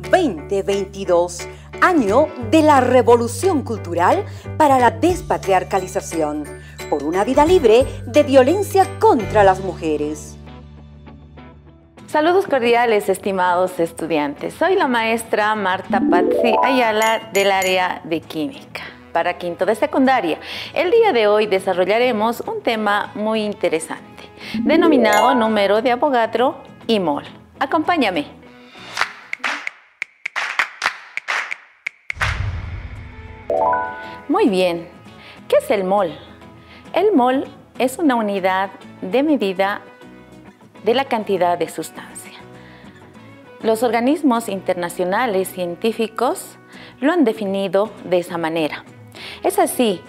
2022, año de la revolución cultural para la despatriarcalización, por una vida libre de violencia contra las mujeres. Saludos cordiales, estimados estudiantes. Soy la maestra Marta Patzi Ayala del área de Química para quinto de secundaria. El día de hoy desarrollaremos un tema muy interesante, denominado número de Avogadro y mol. Acompáñame. Muy bien, ¿qué es el mol? El mol es una unidad de medida de la cantidad de sustancia. Los organismos internacionales científicos lo han definido de esa manera. Es así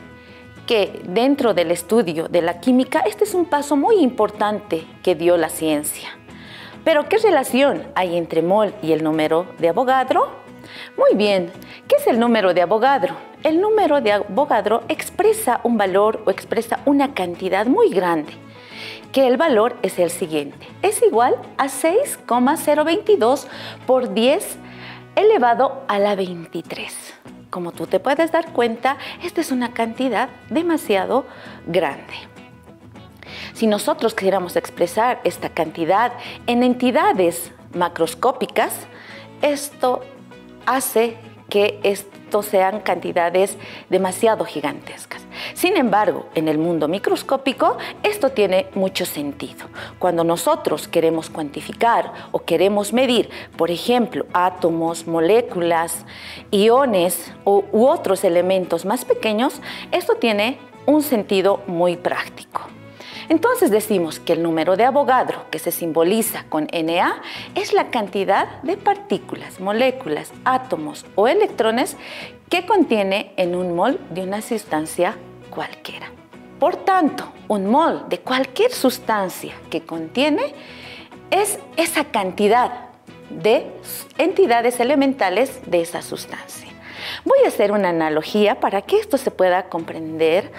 que dentro del estudio de la química, este es un paso muy importante que dio la ciencia. Pero, ¿qué relación hay entre mol y el número de Avogadro? Muy bien, ¿qué es el número de Avogadro? El número de Avogadro expresa un valor o expresa una cantidad muy grande, que el valor es el siguiente. Es igual a 6,022 por 10 elevado a la 23. Como tú te puedes dar cuenta, esta es una cantidad demasiado grande. Si nosotros quisiéramos expresar esta cantidad en entidades macroscópicas, esto hace que esto sean cantidades demasiado gigantescas. Sin embargo, en el mundo microscópico, esto tiene mucho sentido. Cuando nosotros queremos cuantificar o queremos medir, por ejemplo, átomos, moléculas, iones u otros elementos más pequeños, esto tiene un sentido muy práctico. Entonces decimos que el número de Avogadro, que se simboliza con Na, es la cantidad de partículas, moléculas, átomos o electrones que contiene en un mol de una sustancia cualquiera. Por tanto, un mol de cualquier sustancia que contiene es esa cantidad de entidades elementales de esa sustancia. Voy a hacer una analogía para que esto se pueda comprender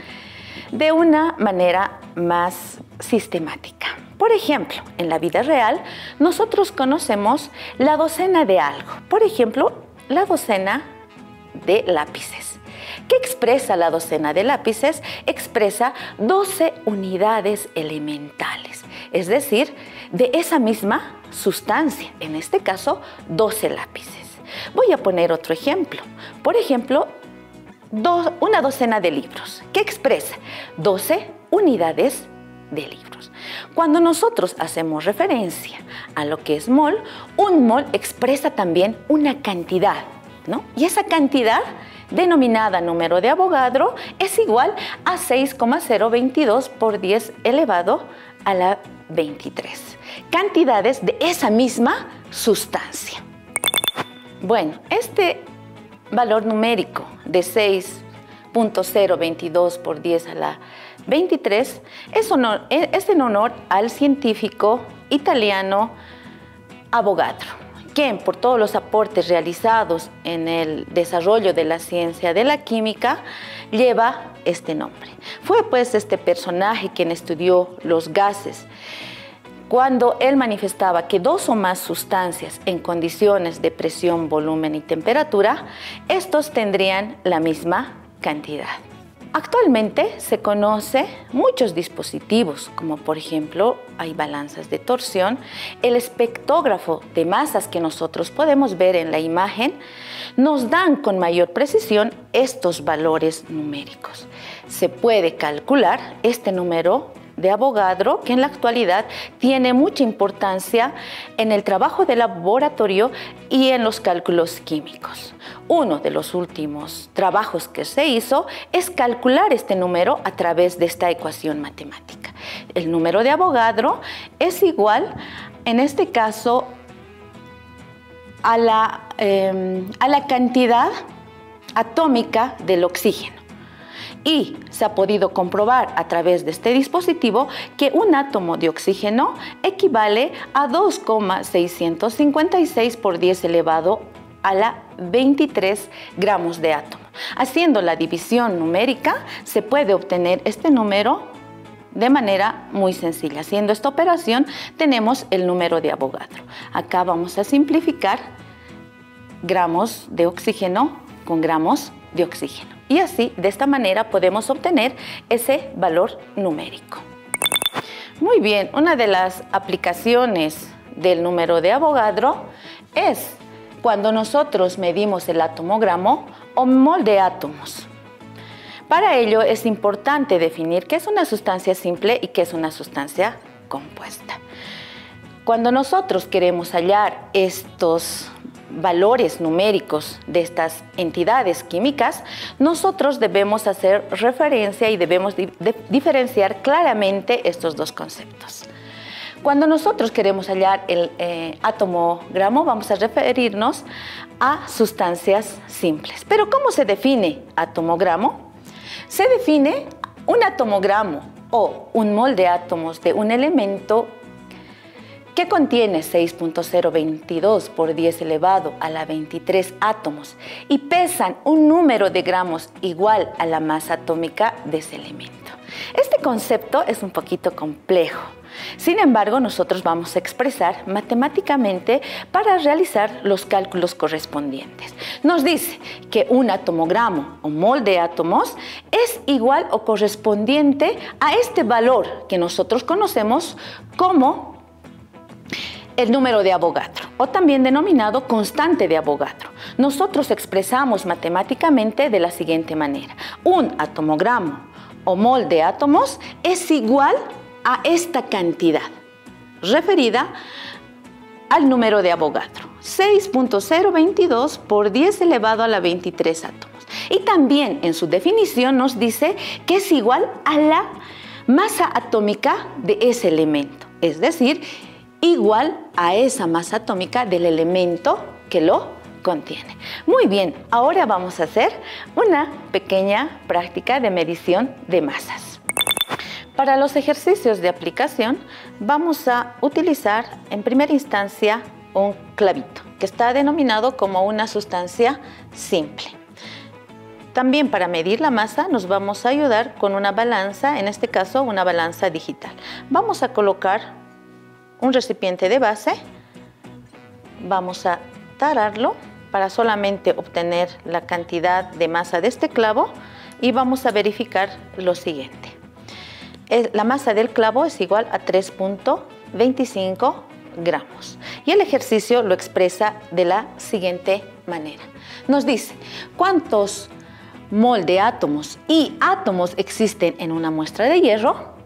de una manera más sistemática. Por ejemplo, en la vida real, nosotros conocemos la docena de algo. Por ejemplo, la docena de lápices. ¿Qué expresa la docena de lápices? Expresa 12 unidades elementales, es decir, de esa misma sustancia, en este caso, 12 lápices. Voy a poner otro ejemplo. Por ejemplo, una docena de libros. ¿Qué expresa? 12 unidades de libros. Cuando nosotros hacemos referencia a lo que es mol, un mol expresa también una cantidad, ¿no? Y esa cantidad, denominada número de Avogadro, es igual a 6,022 por 10 elevado a la 23. Cantidades de esa misma sustancia. Bueno, este valor numérico de 6,022 por 10 a la 23 es en honor al científico italiano Avogadro, quien por todos los aportes realizados en el desarrollo de la ciencia de la química lleva este nombre. Fue pues este personaje quien estudió los gases. Cuando él manifestaba que dos o más sustancias en condiciones de presión, volumen y temperatura, estos tendrían la misma cantidad. Actualmente se conocen muchos dispositivos, como por ejemplo hay balanzas de torsión, el espectrógrafo de masas que nosotros podemos ver en la imagen, nos dan con mayor precisión estos valores numéricos. Se puede calcular este número de Avogadro, que en la actualidad tiene mucha importancia en el trabajo de laboratorio y en los cálculos químicos. Uno de los últimos trabajos que se hizo es calcular este número a través de esta ecuación matemática. El número de Avogadro es igual, en este caso, a la cantidad atómica del oxígeno. Y se ha podido comprobar a través de este dispositivo que un átomo de oxígeno equivale a 2,656 por 10 elevado a la 23 gramos de átomo. Haciendo la división numérica se puede obtener este número de manera muy sencilla. Haciendo esta operación tenemos el número de Avogadro. Acá vamos a simplificar gramos de oxígeno con gramos de oxígeno. Y así, de esta manera, podemos obtener ese valor numérico. Muy bien, una de las aplicaciones del número de Avogadro es cuando nosotros medimos el atomogramo o mol de átomos. Para ello es importante definir qué es una sustancia simple y qué es una sustancia compuesta. Cuando nosotros queremos hallar estos valores numéricos de estas entidades químicas, nosotros debemos hacer referencia y debemos diferenciar claramente estos dos conceptos. Cuando nosotros queremos hallar el atomogramo, vamos a referirnos a sustancias simples. Pero ¿cómo se define atomogramo? Se define un atomogramo o un mol de átomos de un elemento que contiene 6.022 por 10 elevado a la 23 átomos y pesan un número de gramos igual a la masa atómica de ese elemento. Este concepto es un poquito complejo. Sin embargo, nosotros vamos a expresar matemáticamente para realizar los cálculos correspondientes. Nos dice que un atomogramo o mol de átomos es igual o correspondiente a este valor que nosotros conocemos como el número de Avogadro, o también denominado constante de Avogadro. Nosotros expresamos matemáticamente de la siguiente manera. Un atomogramo o mol de átomos es igual a esta cantidad, referida al número de Avogadro, 6.022 por 10 elevado a la 23 átomos. Y también en su definición nos dice que es igual a la masa atómica de ese elemento, es decir, igual a esa masa atómica del elemento que lo contiene. Muy bien, ahora vamos a hacer una pequeña práctica de medición de masas. Para los ejercicios de aplicación vamos a utilizar en primera instancia un clavito, que está denominado como una sustancia simple. También para medir la masa nos vamos a ayudar con una balanza, en este caso una balanza digital. Vamos a colocar un recipiente de base, vamos a tararlo para solamente obtener la cantidad de masa de este clavo y vamos a verificar lo siguiente. La masa del clavo es igual a 3.25 gramos y el ejercicio lo expresa de la siguiente manera. Nos dice cuántos mol de átomos y átomos existen en una muestra de hierro.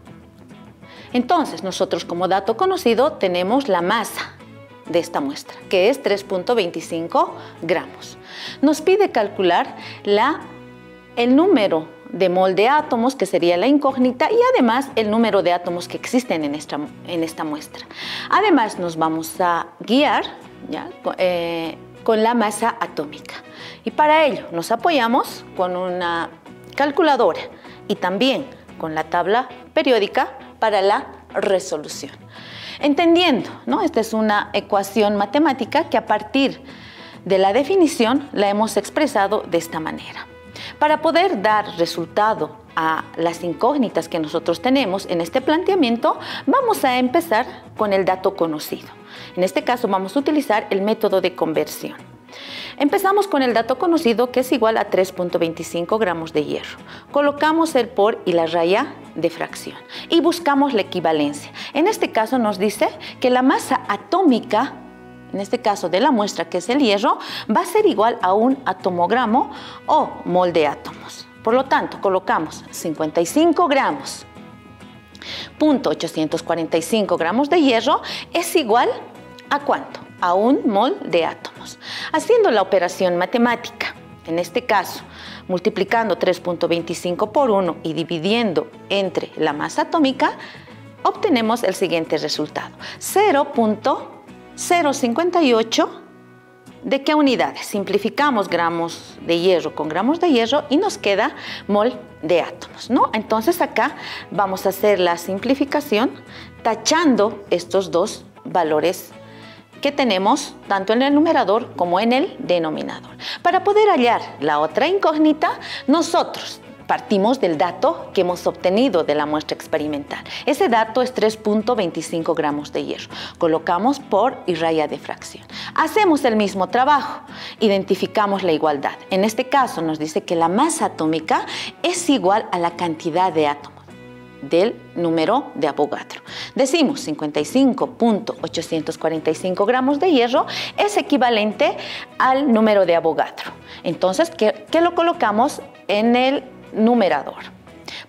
Entonces, nosotros como dato conocido tenemos la masa de esta muestra, que es 3.25 gramos. Nos pide calcular el número de mol de átomos, que sería la incógnita, y además el número de átomos que existen en esta muestra. Además, nos vamos a guiar con la masa atómica. Y para ello nos apoyamos con una calculadora y también con la tabla periódica para la resolución. Entendiendo, ¿no? Esta es una ecuación matemática que a partir de la definición la hemos expresado de esta manera. Para poder dar resultado a las incógnitas que nosotros tenemos en este planteamiento, vamos a empezar con el dato conocido. En este caso vamos a utilizar el método de conversión. Empezamos con el dato conocido, que es igual a 3.25 gramos de hierro. Colocamos el por y la raya de fracción y buscamos la equivalencia. En este caso nos dice que la masa atómica, en este caso de la muestra que es el hierro, va a ser igual a un atomogramo o mol de átomos. Por lo tanto, colocamos 55 gramos, 0.845 gramos de hierro es igual a ¿cuánto? A un mol de átomos. Haciendo la operación matemática, en este caso, multiplicando 3.25 por 1 y dividiendo entre la masa atómica, obtenemos el siguiente resultado. 0.058 ¿de qué unidades? Simplificamos gramos de hierro con gramos de hierro y nos queda mol de átomos, ¿no? Entonces acá vamos a hacer la simplificación tachando estos dos valores que tenemos tanto en el numerador como en el denominador. Para poder hallar la otra incógnita, nosotros partimos del dato que hemos obtenido de la muestra experimental. Ese dato es 3.25 gramos de hierro. Colocamos por y raya de fracción. Hacemos el mismo trabajo identificamos la igualdad. En este caso nos dice que la masa atómica es igual a la cantidad de átomos del número de Avogadro. Decimos 55.845 gramos de hierro es equivalente al número de Avogadro. Entonces, ¿qué lo colocamos en el numerador?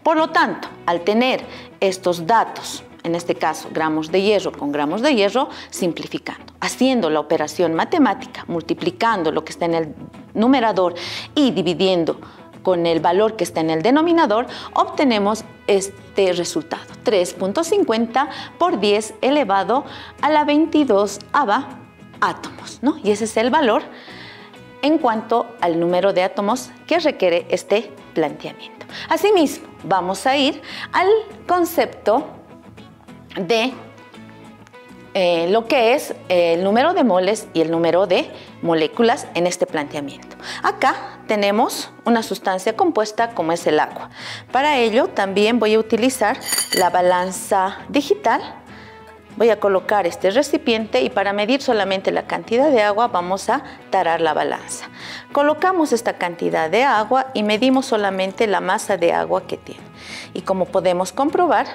Por lo tanto, al tener estos datos, en este caso gramos de hierro con gramos de hierro, simplificando, haciendo la operación matemática, multiplicando lo que está en el numerador y dividiendo con el valor que está en el denominador, obtenemos este resultado, 3.50 por 10 elevado a la 22ª átomos, ¿no? Y ese es el valor en cuanto al número de átomos que requiere este planteamiento. Asimismo, vamos a ir al concepto de lo que es el número de moles y el número de moléculas en este planteamiento. Acá tenemos una sustancia compuesta como es el agua. Para ello también voy a utilizar la balanza digital. Voy a colocar este recipiente y para medir solamente la cantidad de agua vamos a tarar la balanza. Colocamos esta cantidad de agua y medimos solamente la masa de agua que tiene. Y como podemos comprobar,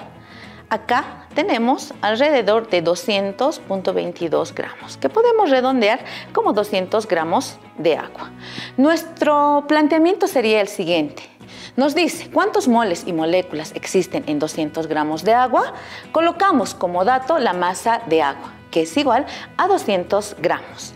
acá tenemos alrededor de 200.22 gramos, que podemos redondear como 200 gramos de agua. Nuestro planteamiento sería el siguiente. Nos dice cuántos moles y moléculas existen en 200 gramos de agua. Colocamos como dato la masa de agua, que es igual a 200 gramos.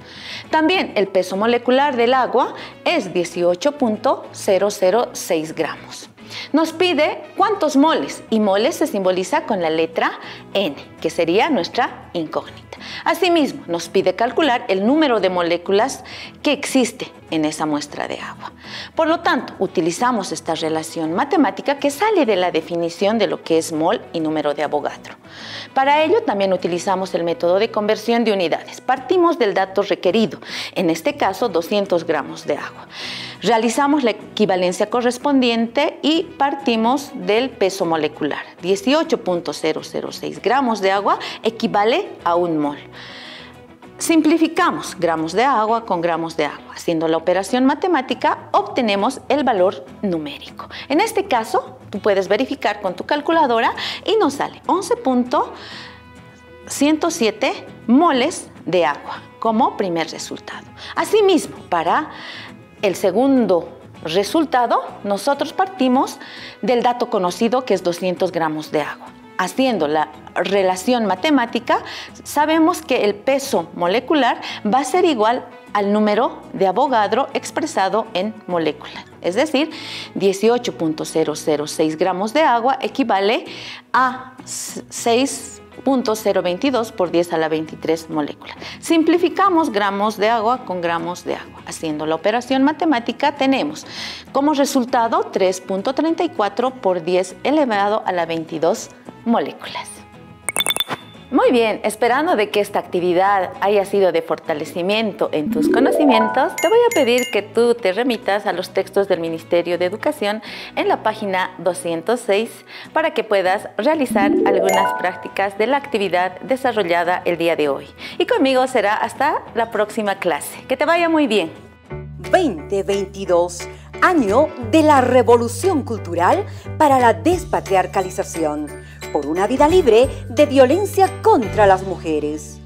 También el peso molecular del agua es 18.006 gramos. Nos pide cuántos moles, y moles se simboliza con la letra N, que sería nuestra incógnita. Asimismo, nos pide calcular el número de moléculas que existe en esa muestra de agua. Por lo tanto, utilizamos esta relación matemática que sale de la definición de lo que es mol y número de Avogadro. Para ello también utilizamos el método de conversión de unidades. Partimos del dato requerido, en este caso 200 gramos de agua. Realizamos la equivalencia correspondiente y partimos del peso molecular. 18.006 gramos de agua equivale a un mol. Simplificamos gramos de agua con gramos de agua. Haciendo la operación matemática, obtenemos el valor numérico. En este caso, tú puedes verificar con tu calculadora y nos sale 11.107 moles de agua como primer resultado. Asimismo, para el segundo resultado, nosotros partimos del dato conocido que es 200 gramos de agua. Haciendo la relación matemática, sabemos que el peso molecular va a ser igual al número de Avogadro expresado en moléculas. Es decir, 18.006 gramos de agua equivale a 6.022 por 10 a la 23 moléculas. Simplificamos gramos de agua con gramos de agua. Haciendo la operación matemática tenemos como resultado 3.34 por 10 elevado a la 22 moléculas. Muy bien, esperando de que esta actividad haya sido de fortalecimiento en tus conocimientos, te voy a pedir que tú te remitas a los textos del Ministerio de Educación en la página 206 para que puedas realizar algunas prácticas de la actividad desarrollada el día de hoy. Y conmigo será hasta la próxima clase. Que te vaya muy bien. 2022, año de la revolución cultural para la despatriarcalización, por una vida libre de violencia contra las mujeres.